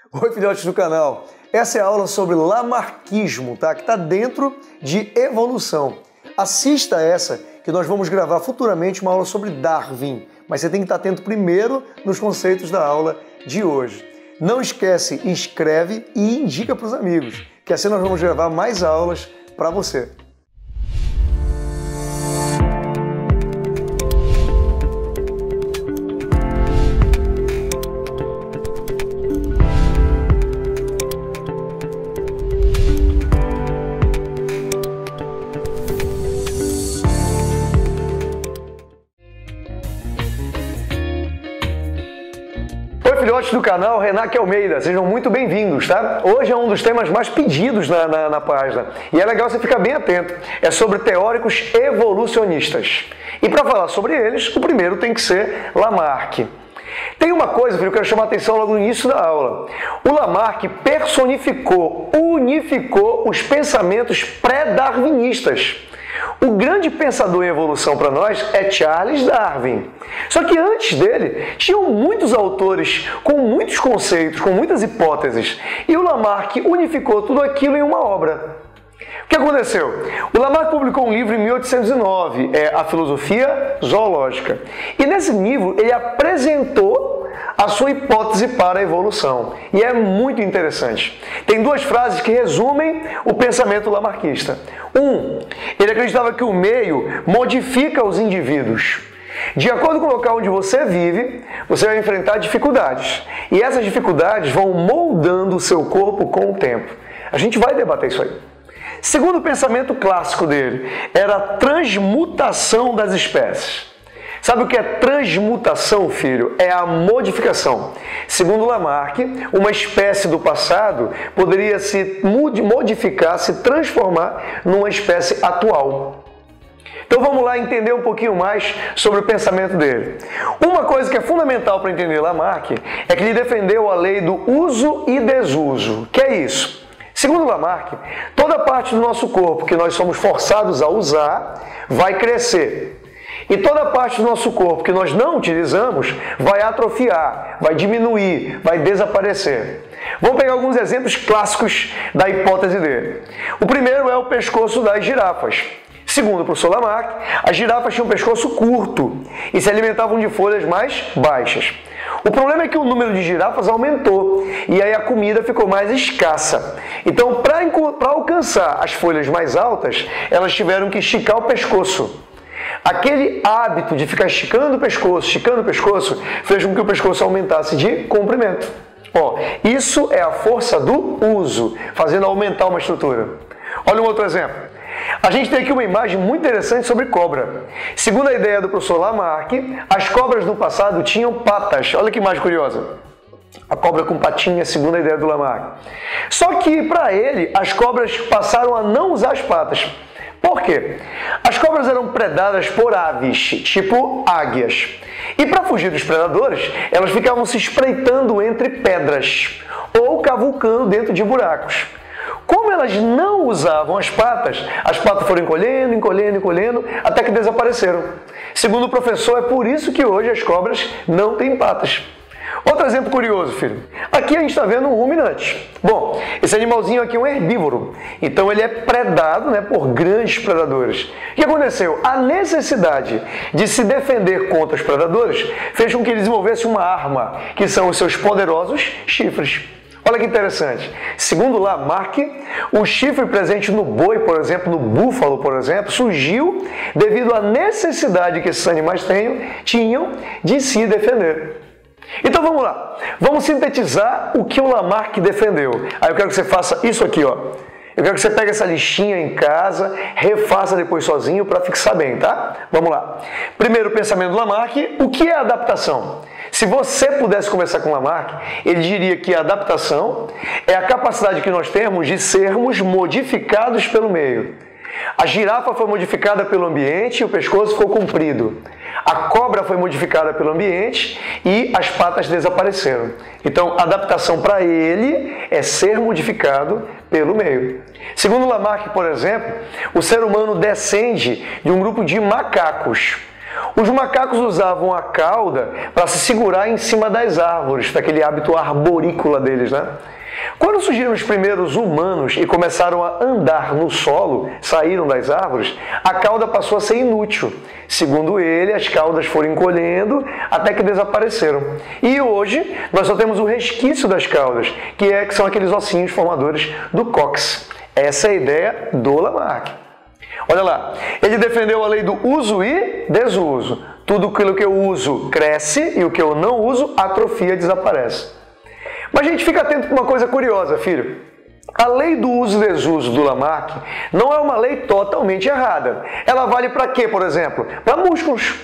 Oi, filhotes do canal. Essa é a aula sobre lamarquismo, tá? Que está dentro de evolução. Assista essa, que nós vamos gravar futuramente uma aula sobre Darwin, mas você tem que estar atento primeiro nos conceitos da aula de hoje. Não esquece, inscreve e indica para os amigos, que assim nós vamos gravar mais aulas para você. Oi, filhotes do canal, Renaque Almeida, sejam muito bem-vindos, tá? Hoje é um dos temas mais pedidos na página e é legal você ficar bem atento. É sobre teóricos evolucionistas. E para falar sobre eles, o primeiro tem que ser Lamarck. Tem uma coisa que eu quero chamar a atenção logo no início da aula. O Lamarck personificou, unificou os pensamentos pré-darwinistas. O grande pensador em evolução para nós é Charles Darwin. Só que antes dele, tinham muitos autores com muitos conceitos, com muitas hipóteses. E o Lamarck unificou tudo aquilo em uma obra. O que aconteceu? O Lamarck publicou um livro em 1809, A Filosofia Zoológica. E nesse livro ele apresentou a sua hipótese para a evolução. E é muito interessante. Tem duas frases que resumem o pensamento lamarquista. Ele acreditava que o meio modifica os indivíduos. De acordo com o local onde você vive, você vai enfrentar dificuldades. E essas dificuldades vão moldando o seu corpo com o tempo. A gente vai debater isso aí. Segundo o pensamento clássico dele, era a transmutação das espécies. Sabe o que é transmutação, filho? É a modificação. Segundo Lamarck, uma espécie do passado poderia se modificar, se transformar numa espécie atual. Então vamos lá entender um pouquinho mais sobre o pensamento dele. Uma coisa que é fundamental para entender Lamarck é que ele defendeu a lei do uso e desuso. Que é isso? Segundo Lamarck, toda parte do nosso corpo que nós somos forçados a usar vai crescer. E toda parte do nosso corpo que nós não utilizamos vai atrofiar, vai diminuir, vai desaparecer. Vamos pegar alguns exemplos clássicos da hipótese dele. O primeiro é o pescoço das girafas. Segundo o professor Lamarck, as girafas tinham um pescoço curto e se alimentavam de folhas mais baixas. O problema é que o número de girafas aumentou e aí a comida ficou mais escassa. Então, para alcançar as folhas mais altas, elas tiveram que esticar o pescoço. Aquele hábito de ficar esticando o pescoço, fez com que o pescoço aumentasse de comprimento. Isso é a força do uso, fazendo aumentar uma estrutura. Olha um outro exemplo. A gente tem aqui uma imagem muito interessante sobre cobra. Segundo a ideia do professor Lamarck, as cobras no passado tinham patas. Olha que imagem curiosa. A cobra com patinha, segundo a ideia do Lamarck. Só que, para ele, as cobras passaram a não usar as patas. Por quê? As cobras eram predadas por aves, tipo águias. E para fugir dos predadores, elas ficavam se espreitando entre pedras ou cavucando dentro de buracos. Como elas não usavam as patas foram encolhendo, até que desapareceram. Segundo o professor, é por isso que hoje as cobras não têm patas. Outro exemplo curioso, filho. Aqui a gente está vendo um ruminante. Bom, esse animalzinho aqui é um herbívoro. Então ele é predado, por grandes predadores. O que aconteceu? A necessidade de se defender contra os predadores fez com que ele desenvolvesse uma arma, que são os seus poderosos chifres. Olha que interessante. Segundo Lamarck, o chifre presente no boi, por exemplo, no búfalo, por exemplo, surgiu devido à necessidade que esses animais tinham de se defender. Então vamos lá, vamos sintetizar o que o Lamarck defendeu. Aí eu quero que você faça isso aqui, Eu quero que você pegue essa listinha em casa, refaça depois sozinho para fixar bem, tá? Vamos lá. Primeiro pensamento do Lamarck, o que é adaptação? Se você pudesse conversar com Lamarck, ele diria que a adaptação é a capacidade que nós temos de sermos modificados pelo meio. A girafa foi modificada pelo ambiente e o pescoço ficou comprido. A cobra foi modificada pelo ambiente e as patas desapareceram. Então, adaptação para ele é ser modificado pelo meio. Segundo Lamarck, por exemplo, o ser humano descende de um grupo de macacos. Os macacos usavam a cauda para se segurar em cima das árvores, daquele hábito arborícola deles, né? Quando surgiram os primeiros humanos e começaram a andar no solo, saíram das árvores, a cauda passou a ser inútil. Segundo ele, as caudas foram encolhendo até que desapareceram. E hoje, nós só temos o resquício das caudas, que são aqueles ossinhos formadores do cóccix. Essa é a ideia do Lamarck. Olha lá, ele defendeu a lei do uso e desuso. Tudo aquilo que eu uso cresce e o que eu não uso atrofia, desaparece. Mas a gente fica atento para uma coisa curiosa, filho. A lei do uso e desuso do Lamarck não é uma lei totalmente errada. Ela vale para quê, por exemplo? Para músculos.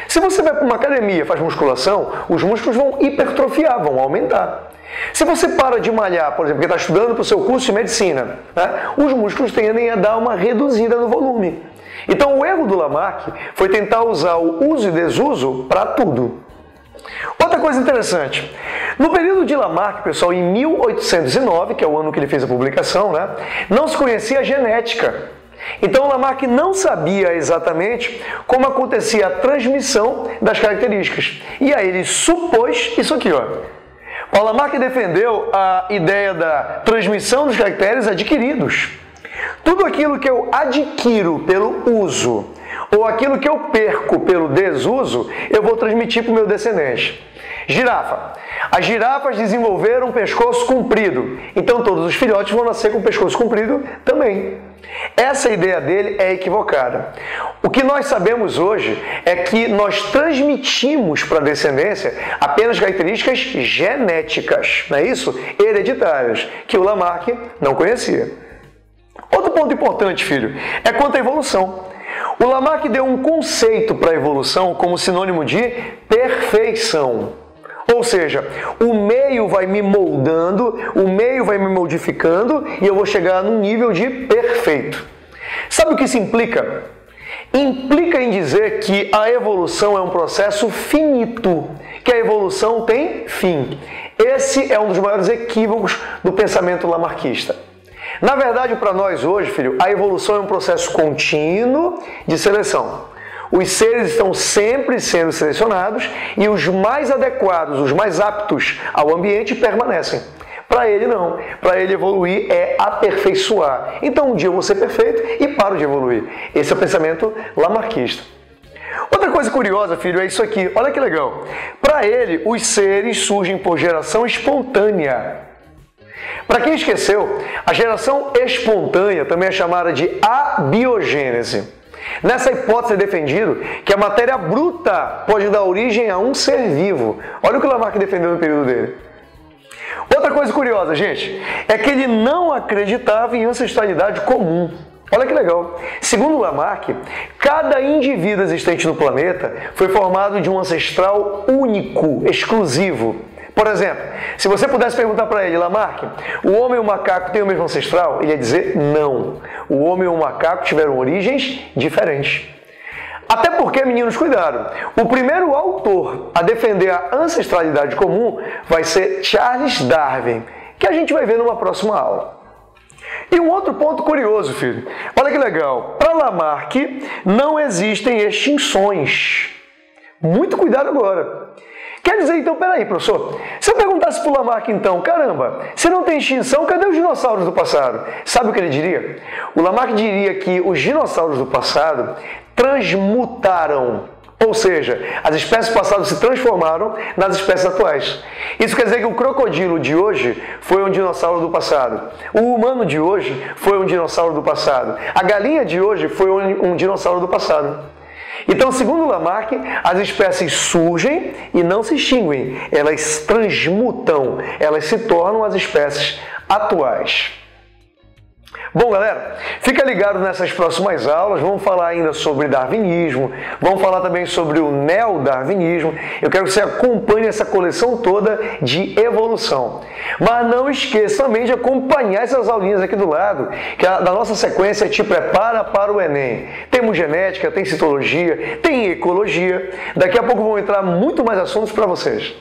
Se você vai para uma academia, faz musculação, os músculos vão hipertrofiar, vão aumentar. Se você para de malhar, por exemplo, porque está estudando para o seu curso de medicina, né, os músculos tendem a dar uma reduzida no volume. Então o erro do Lamarck foi tentar usar o uso e desuso para tudo. Outra coisa interessante, no período de Lamarck, pessoal, em 1809, que é o ano que ele fez a publicação, né, não se conhecia a genética. Então Lamarck não sabia exatamente como acontecia a transmissão das características. E aí ele supôs isso aqui, ó. O Lamarck defendeu a ideia da transmissão dos caracteres adquiridos. Tudo aquilo que eu adquiro pelo uso ou aquilo que eu perco pelo desuso, eu vou transmitir para o meu descendente. Girafa. As girafas desenvolveram um pescoço comprido, então todos os filhotes vão nascer com o pescoço comprido também. Essa ideia dele é equivocada. O que nós sabemos hoje é que nós transmitimos para a descendência apenas características genéticas, não é isso? Hereditárias, que o Lamarck não conhecia. Outro ponto importante, filho, é quanto à evolução. O Lamarck deu um conceito para a evolução como sinônimo de perfeição. Ou seja, o meio vai me moldando, o meio vai me modificando e eu vou chegar num nível de perfeito. Sabe o que isso implica? Implica em dizer que a evolução é um processo finito, que a evolução tem fim. Esse é um dos maiores equívocos do pensamento lamarquista. Na verdade, para nós hoje, filho, a evolução é um processo contínuo de seleção. Os seres estão sempre sendo selecionados e os mais adequados, os mais aptos ao ambiente permanecem. Para ele não. Para ele evoluir é aperfeiçoar. Então um dia eu vou ser perfeito e paro de evoluir. Esse é o pensamento lamarquista. Outra coisa curiosa, filho, é isso aqui. Olha que legal. Para ele, os seres surgem por geração espontânea. Para quem esqueceu, a geração espontânea também é chamada de abiogênese. Nessa hipótese é defendido que a matéria bruta pode dar origem a um ser vivo. Olha o que o Lamarck defendeu no período dele. Outra coisa curiosa, gente, é que ele não acreditava em ancestralidade comum. Olha que legal. Segundo Lamarck, cada indivíduo existente no planeta foi formado de um ancestral único, exclusivo. Por exemplo, se você pudesse perguntar para ele, Lamarck, o homem e o macaco têm o mesmo ancestral? Ele ia dizer não. O homem e o macaco tiveram origens diferentes. Até porque, meninos, cuidado, o primeiro autor a defender a ancestralidade comum vai ser Charles Darwin, que a gente vai ver numa próxima aula. E um outro ponto curioso, filho. Olha que legal. Para Lamarck, não existem extinções. Muito cuidado agora. Quer dizer, então, peraí, professor, se eu perguntasse para o Lamarck, então, caramba, se não tem extinção, cadê os dinossauros do passado? Sabe o que ele diria? O Lamarck diria que os dinossauros do passado transmutaram, ou seja, as espécies passadas se transformaram nas espécies atuais. Isso quer dizer que o crocodilo de hoje foi um dinossauro do passado, o humano de hoje foi um dinossauro do passado, a galinha de hoje foi um dinossauro do passado. Então, segundo Lamarck, as espécies surgem e não se extinguem, elas transmutam, elas se tornam as espécies atuais. Bom, galera, fica ligado nessas próximas aulas, vamos falar ainda sobre darwinismo, vamos falar também sobre o neodarwinismo. Eu quero que você acompanhe essa coleção toda de evolução. Mas não esqueça também de acompanhar essas aulinhas aqui do lado, que da nossa sequência te prepara para o Enem. Temos genética, tem citologia, tem ecologia. Daqui a pouco vão entrar muito mais assuntos para vocês.